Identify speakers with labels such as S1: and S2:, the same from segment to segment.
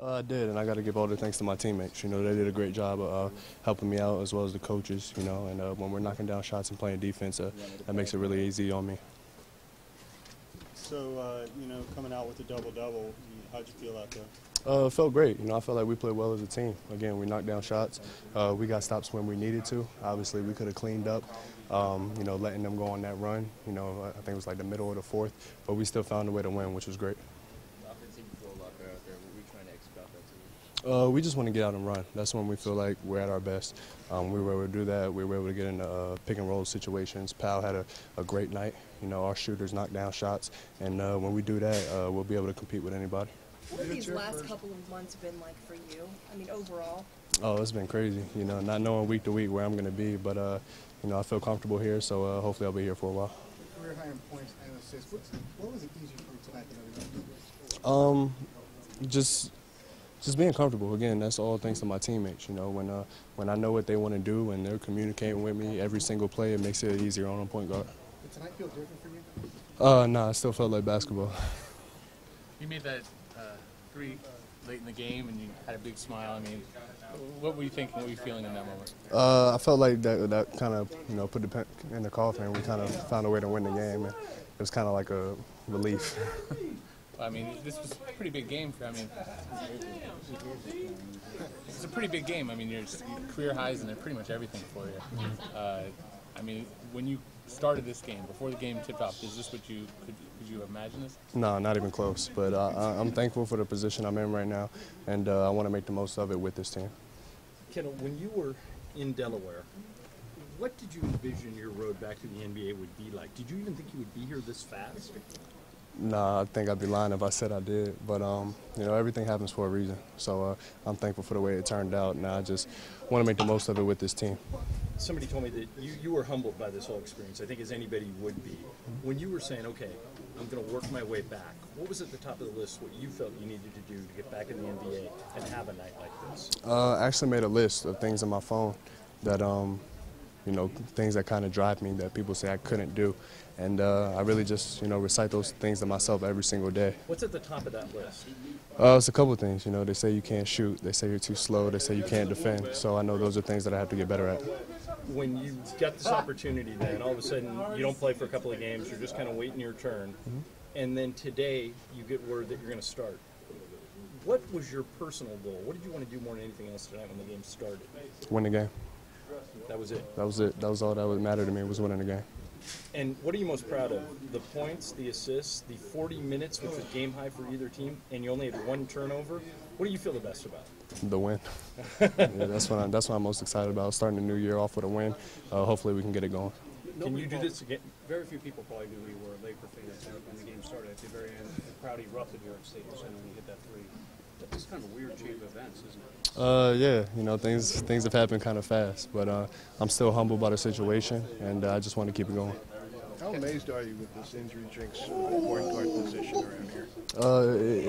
S1: I did, and I got to give all the thanks to my teammates. You know, they did a great job of helping me out, as well as the coaches. You know, and when we're knocking down shots and playing defense, that makes it really easy on me.
S2: So, coming out with a double-double, how'd you feel out there?
S1: It felt great. You know, I felt like we played well as a team. Again, we knocked down shots. We got stops when we needed to. Obviously, we could have cleaned up, letting them go on that run. You know, I think it was like the middle of the fourth, but we still found a way to win, which was great.
S3: The offense seemed to feel a lot better out there. What were we trying to expect that to?
S1: We just want to get out and run. That's when we feel like we're at our best. We were able to do that. We were able to get into pick and roll situations. Powell had a great night. You know, our shooters knock down shots, and when we do that, we'll be able to compete with anybody.
S4: What have these last couple of months been like for you? I mean, overall?
S1: Oh, it's been crazy. You know, not knowing week to week where I'm going to be, but I feel comfortable here, so hopefully I'll be here for a while.
S5: Career high in points and assists. What was it easier for you tonight than other nights?
S1: Just being comfortable. Again, that's all thanks to my teammates. You know, when I know what they want to do and they're communicating with me every single play, it makes it easier on a point guard.
S5: Did tonight feel different for you?
S1: No, I still felt like basketball.
S3: You made that three late in the game, and you had a big smile. I mean, what were you thinking? What were you feeling in that moment?
S1: I felt like that kind of put the pen in the coffin. We kind of found a way to win the game, and it was kind of like a relief.
S3: I mean, this was a pretty big game for. I mean, it's a pretty big game. I mean, your career highs and pretty much everything for you. I mean, when you started this game, before the game tipped off, is this what could you imagine this?
S1: No, not even close. But I'm thankful for the position I'm in right now, and I want to make the most of it with this team.
S6: Kendall, when you were in Delaware, what did you envision your road back to the NBA would be like? Did you even think you would be here this fast?
S1: Nah, I think I'd be lying if I said I did. But, everything happens for a reason. So I'm thankful for the way it turned out, and I just want to make the most of it with this team.
S6: Somebody told me that you were humbled by this whole experience, I think as anybody would be. When you were saying, okay, I'm going to work my way back, what was at the top of the list, what you felt you needed to do to get back in the NBA and have a night like this?
S1: I actually made a list of things on my phone that, things that kind of drive me that people say I couldn't do. And I really just, recite those things to myself every single day.
S6: What's at the top of that list?
S1: It's a couple of things. You know, they say you can't shoot. They say you're too slow. They say you can't defend. So I know those are things that I have to get better at.
S6: When you get this opportunity then, all of a sudden you don't play for a couple of games, you're just kind of waiting your turn, and then today you get word that you're going to start. What was your personal goal? What did you want to do more than anything else tonight when the game started?
S1: Win the game.
S6: That was it?
S1: That was it. That was all that would matter to me, was winning the game.
S6: And what are you most proud of? The points, the assists, the 40 minutes, which was game high for either team, and you only had one turnover? What do you feel the best about?
S1: The win. Yeah, that's what I'm most excited about, starting the new year off with a win. Hopefully we can get it going.
S6: Can you do this again?
S7: Very few people probably knew you were a Laker fan when the game started. At the very end, the crowd erupted here at Stadium Center when you hit that three. It's kind of a weird chain of events, isn't it?
S1: Yeah, things have happened kind of fast, but I'm still humbled by the situation, and I just want to keep it going.
S5: How amazed are you with this injury jinx point guard position around here?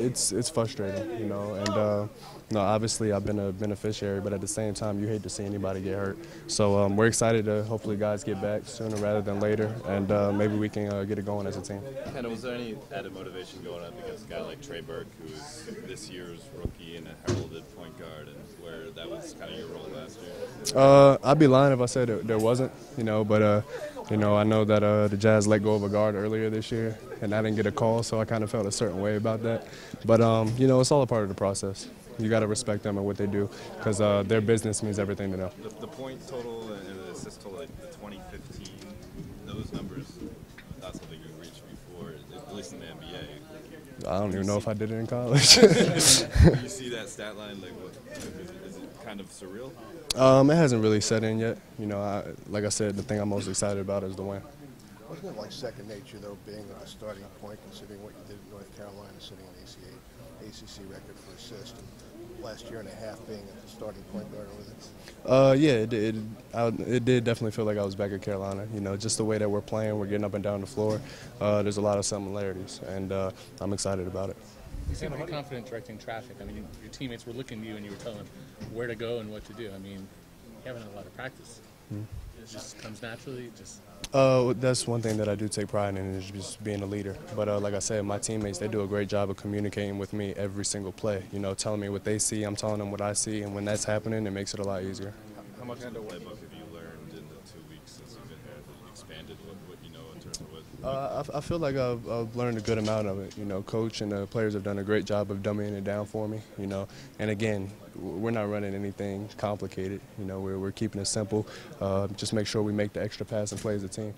S1: It's frustrating, and obviously I've been a beneficiary, but at the same time you hate to see anybody get hurt. So we're excited to hopefully guys get back sooner rather than later, and maybe we can get it going as a team.
S8: Kendall, was there any added motivation going up against a guy like Trey Burke, who was this year's rookie and a heralded point guard, and where that was kind of your role last year?
S1: I'd be lying if I said there wasn't, but I know that the Jazz let go of a guard earlier this year, and I didn't get a call, so I kind of felt a certain way about that. But, it's all a part of the process. You got to respect them and what they do, because their business means everything to them.
S8: The point total and the assist total, like the 2015, those numbers, not something you reached before, at least in the NBA.
S1: I don't even know if I did it in college.
S8: You see that stat line, like, is it kind of surreal?
S1: It hasn't really set in yet. Like I said, the thing I'm most excited about is the win.
S5: Wasn't it like second nature, though, being at the starting point, considering what you did in North Carolina, setting an ACC record for assist, and last year and a half being at the starting point guard with it?
S1: Yeah, it did definitely feel like I was back at Carolina. Just the way that we're playing, we're getting up and down the floor. There's a lot of similarities, and I'm excited about it.
S3: You seem pretty confident directing traffic. I mean, your teammates were looking at you and you were telling them where to go and what to do. I mean, you haven't had a lot of practice. just comes naturally? Just
S1: That's one thing that I do take pride in, is just being a leader. But like I said, my teammates, they do a great job of communicating with me every single play. You know, telling me what they see, I'm telling them what I see, and when that's happening, it makes it a lot easier.
S8: How much of the playbook have you learned in the 2 weeks since you've been here that you expanded what you know in terms of what?
S1: I feel like I've learned a good amount of it. You know, coach and the players have done a great job of dumbing it down for me. You know, and again, we're not running anything complicated. You know, we're keeping it simple. Just make sure we make the extra pass and play as a team.